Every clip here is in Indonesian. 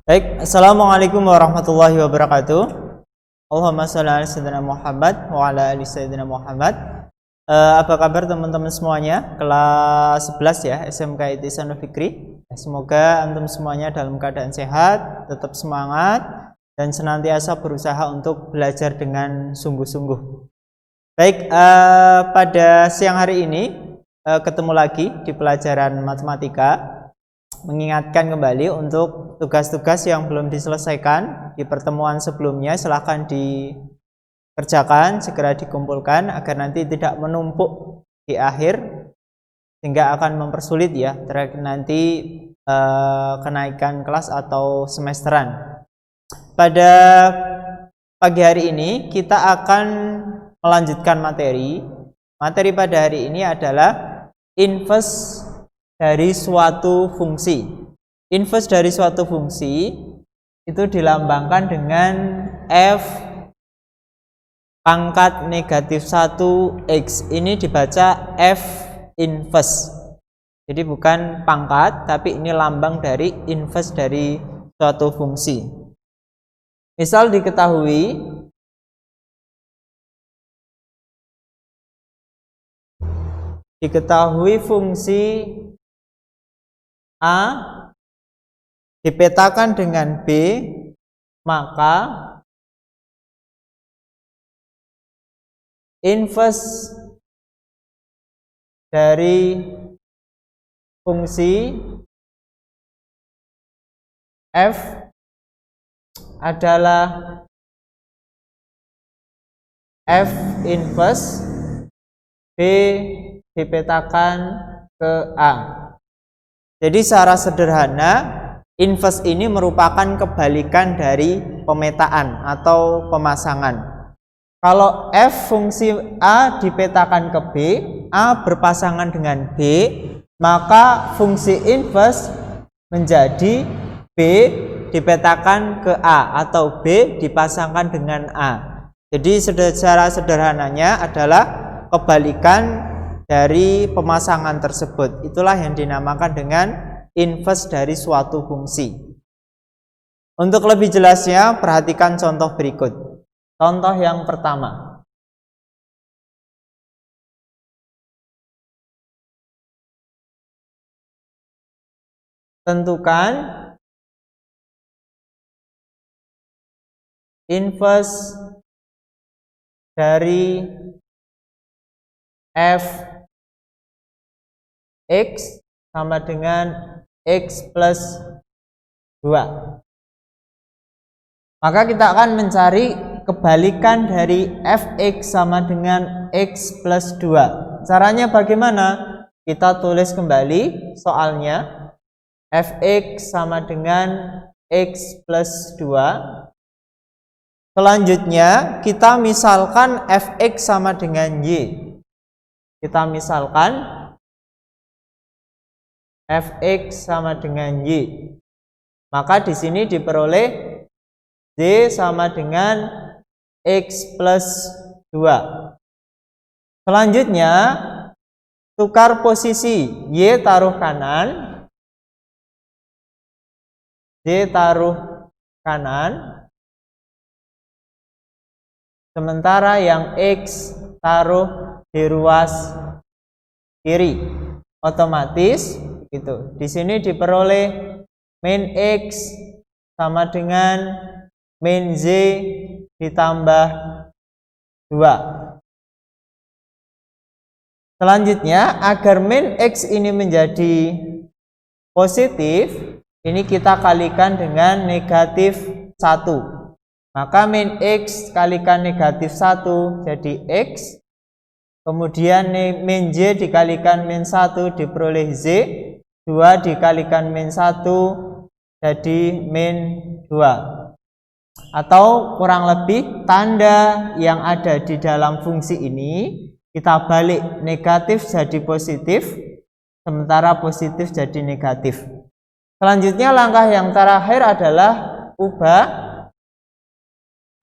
Baik, Assalamualaikum warahmatullahi wabarakatuh. Allahumma sholli ala sayyidina Muhammad wa ala ali sayyidina Muhammad. Apa kabar teman-teman semuanya? Kelas 11 ya, SMK Ihsanul Fikri. Semoga antum semuanya dalam keadaan sehat, tetap semangat dan senantiasa berusaha untuk belajar dengan sungguh-sungguh. Baik, pada siang hari ini ketemu lagi di pelajaran matematika. Mengingatkan kembali untuk tugas-tugas yang belum diselesaikan di pertemuan sebelumnya, silahkan dikerjakan, segera dikumpulkan agar nanti tidak menumpuk di akhir sehingga akan mempersulit ya nanti kenaikan kelas atau semesteran. Pada pagi hari ini kita akan melanjutkan materi pada hari ini adalah inverse dari suatu fungsi. Inverse dari suatu fungsi itu dilambangkan dengan f pangkat negatif 1x. Ini dibaca f inverse. Jadi bukan pangkat, tapi ini lambang dari inverse dari suatu fungsi. Misal diketahui fungsi A dipetakan dengan B, maka inverse dari fungsi F adalah F inverse B dipetakan ke A. Jadi secara sederhana inverse ini merupakan kebalikan dari pemetaan atau pemasangan. Kalau f fungsi A dipetakan ke B, A berpasangan dengan B, maka fungsi inverse menjadi B dipetakan ke A atau B dipasangkan dengan A. Jadi secara sederhananya adalah kebalikan dari pemasangan tersebut. Itulah yang dinamakan dengan inverse dari suatu fungsi. Untuk lebih jelasnya, perhatikan contoh berikut. Contoh yang pertama. Tentukan inverse dari f x sama dengan x plus 2. Maka kita akan mencari kebalikan dari fx sama dengan x plus 2. Caranya bagaimana? Kita tulis kembali soalnya. Fx sama dengan x plus 2. Selanjutnya kita misalkan fx sama dengan y. Kita misalkan fx sama dengan y. Maka di sini diperoleh y sama dengan x plus 2. Selanjutnya tukar posisi, y taruh kanan, y taruh kanan, sementara yang x taruh di ruas kiri. Otomatis gitu. Di sini diperoleh min x sama dengan min z ditambah 2. Selanjutnya, agar min x ini menjadi positif, ini kita kalikan dengan negatif 1. Maka min x kalikan negatif 1 jadi x. Kemudian min z dikalikan min 1 diperoleh z. 2 dikalikan min 1 jadi min 2. Atau kurang lebih tanda yang ada di dalam fungsi ini kita balik, negatif jadi positif, sementara positif jadi negatif. Selanjutnya langkah yang terakhir adalah ubah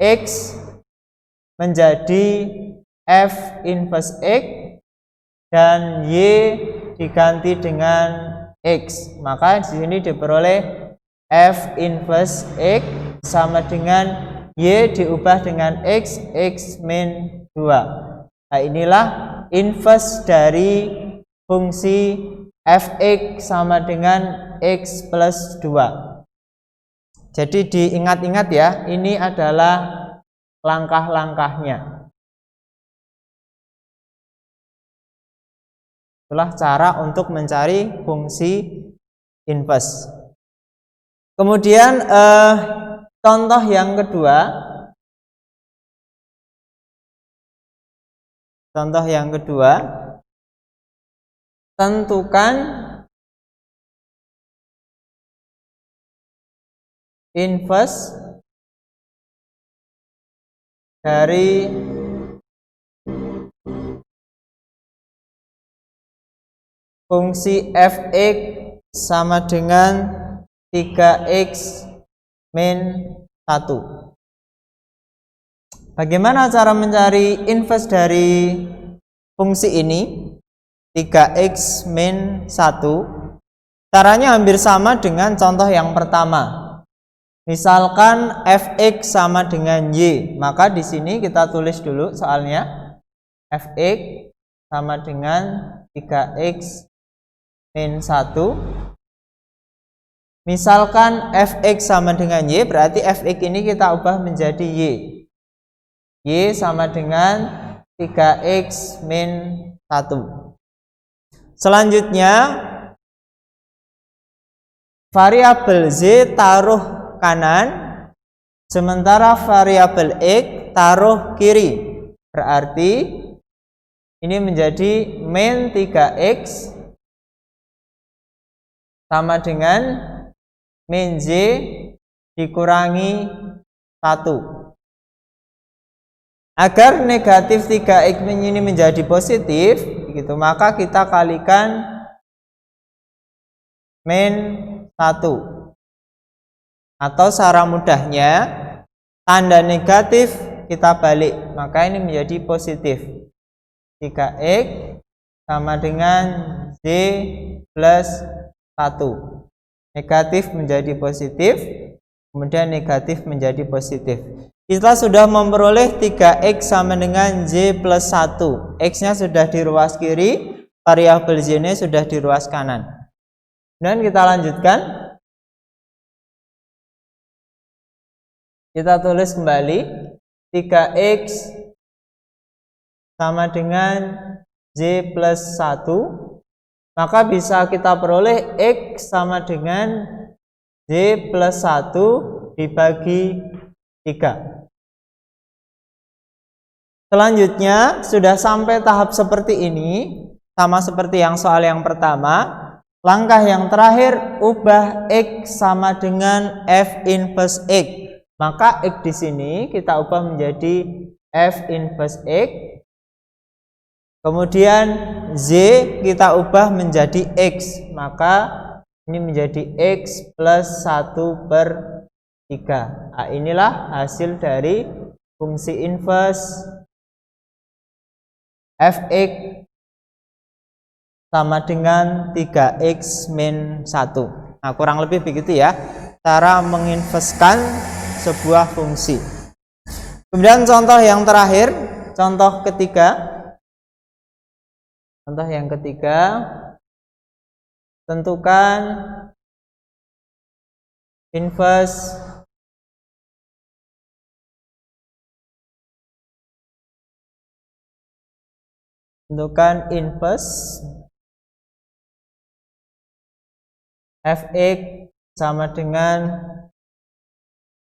x menjadi f inverse x dan y diganti dengan x. Maka di sini diperoleh F inverse X sama dengan Y diubah dengan X min 2. Nah, inilah inverse dari fungsi Fx sama dengan X plus 2. Jadi diingat-ingat ya, ini adalah langkah-langkahnya. Itulah cara untuk mencari fungsi inverse. Kemudian contoh yang kedua. Contoh yang kedua, tentukan inverse dari fungsi Fx sama dengan 3x min 1. Bagaimana cara mencari inverse dari fungsi ini 3x min 1? Caranya hampir sama dengan contoh yang pertama. Misalkan Fx sama dengan Y, maka di sini kita tulis dulu soalnya. Fx sama dengan 3x min 1. Misalkan Fx sama dengan Y, berarti Fx ini kita ubah menjadi Y. Y sama dengan 3x min 1. Selanjutnya, variabel Z taruh kanan, sementara variabel X taruh kiri. Berarti ini menjadi min 3x sama dengan min Z dikurangi 1. Agar negatif 3x ini menjadi positif, gitu, maka kita kalikan min 1. Atau secara mudahnya, tanda negatif kita balik, maka ini menjadi positif. 3x sama dengan Z plus 1. Negatif menjadi positif, kemudian negatif menjadi positif. Kita sudah memperoleh 3x sama dengan Z plus 1. X-nya sudah di ruas kiri, variabel Z-nya sudah di ruas kanan. Dan kita lanjutkan. Kita tulis kembali 3x sama dengan Z plus 1. Maka bisa kita peroleh X sama dengan Z plus 1 dibagi 3. Selanjutnya, sudah sampai tahap seperti ini, sama seperti yang soal yang pertama. Langkah yang terakhir, ubah X sama dengan F inverse X. Maka X di sini kita ubah menjadi F inverse X. Kemudian Z kita ubah menjadi X. Maka ini menjadi X plus 1 per 3. Nah, inilah hasil dari fungsi inverse Fx sama dengan 3x min 1. Nah, kurang lebih begitu ya cara menginverskan sebuah fungsi. Kemudian contoh yang terakhir, contoh ketiga. Contoh yang ketiga, tentukan inverse Fx sama dengan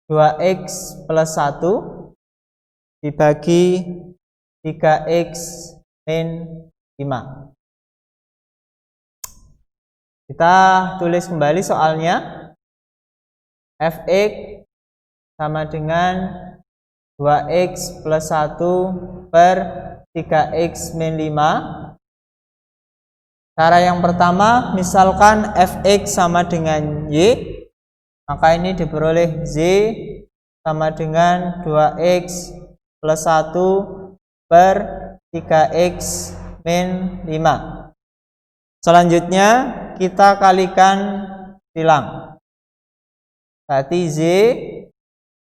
2x plus 1 dibagi 3x min 5. Kita tulis kembali soalnya. Fx sama dengan 2x plus 1 per 3x min 5. Cara yang pertama, misalkan Fx sama dengan Y, maka ini diperoleh Z sama dengan 2x plus 1 per 3x min 5. Selanjutnya kita kalikan silang. Berarti Z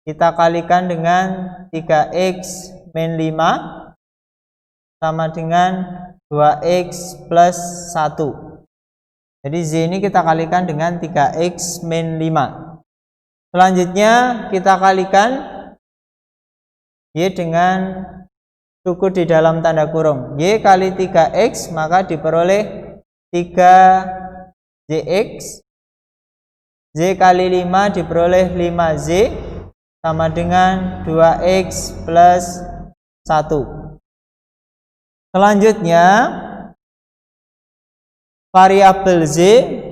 kita kalikan dengan 3x min 5 sama dengan 2x plus 1. Jadi Z ini kita kalikan dengan 3x min 5. Selanjutnya kita kalikan Y dengan suku di dalam tanda kurung. Y kali 3x maka diperoleh 3ZX. Z kali 5 diperoleh 5Z sama dengan 2x plus 1. Selanjutnya variabel Z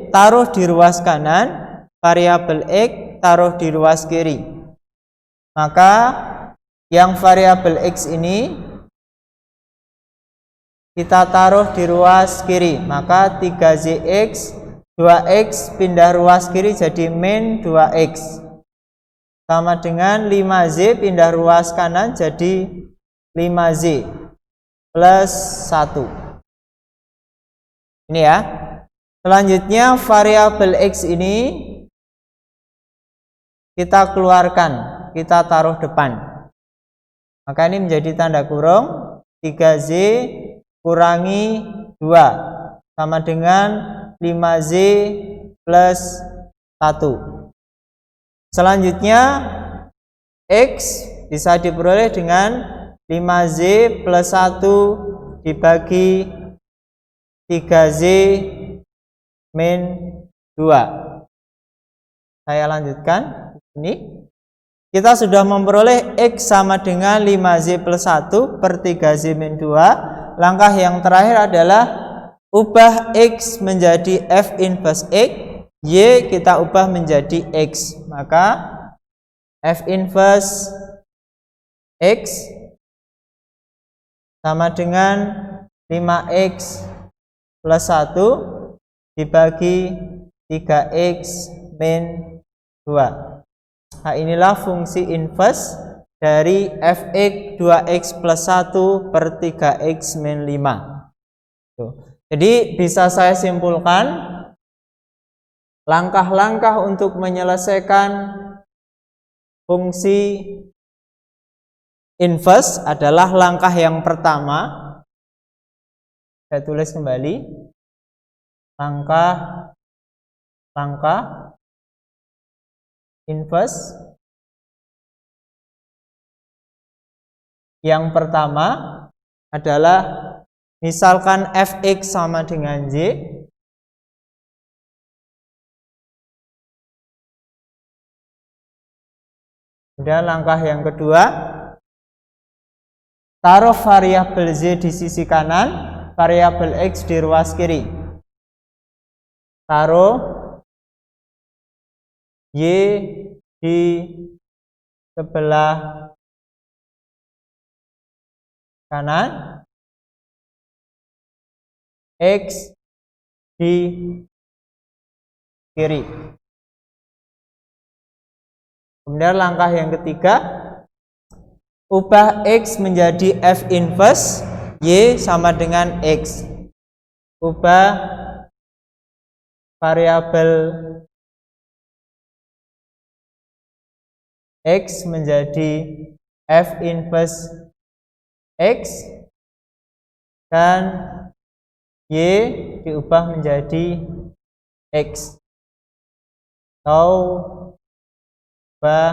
taruh di ruas kanan, variabel X taruh di ruas kiri. Maka yang variabel X ini kita taruh di ruas kiri, maka 3ZX 2x pindah ruas kiri jadi min 2x sama dengan 5Z pindah ruas kanan jadi 5Z plus 1. Ini ya. Selanjutnya variabel X ini kita keluarkan, kita taruh depan. Maka ini menjadi tanda kurung 3Z kurangi 2 sama dengan 5Z plus 1. Selanjutnya X bisa diperoleh dengan 5Z plus 1 dibagi 3Z min 2. Saya lanjutkan ini. Kita sudah memperoleh X sama dengan 5Z plus 1 per 3Z min 2. Langkah yang terakhir adalah ubah X menjadi F inverse X, Y kita ubah menjadi X. Maka F inverse X sama dengan 5X plus 1 dibagi 3X min 2. Nah, inilah fungsi inverse dari Fx 2x plus 1 per 3x min 5. Jadi bisa saya simpulkan langkah-langkah untuk menyelesaikan fungsi inverse adalah langkah yang pertama. Saya tulis kembali. Langkah inverse yang pertama adalah misalkan Fx sama dengan Y, kemudian langkah yang kedua taruh variabel Z di sisi kanan, variabel X di ruas kiri, taruh Y di sebelah kanan, X di kiri. Kemudian langkah yang ketiga, ubah X menjadi F inverse Y sama dengan X. Ubah variabel X menjadi F inverse X dan Y diubah menjadi X atau ubah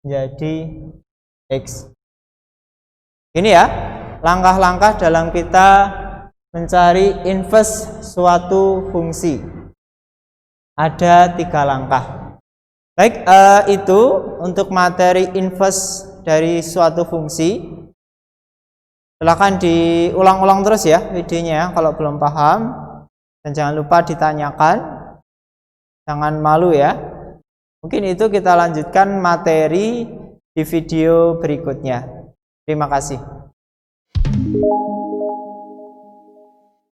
menjadi X. Ini ya langkah-langkah dalam kita mencari inverse suatu fungsi. Ada 3 langkah. Baik, itu untuk materi inverse dari suatu fungsi. Silahkan diulang-ulang terus ya videonya ya, kalau belum paham. Dan jangan lupa ditanyakan. Jangan malu ya. Mungkin itu kita lanjutkan materi di video berikutnya. Terima kasih.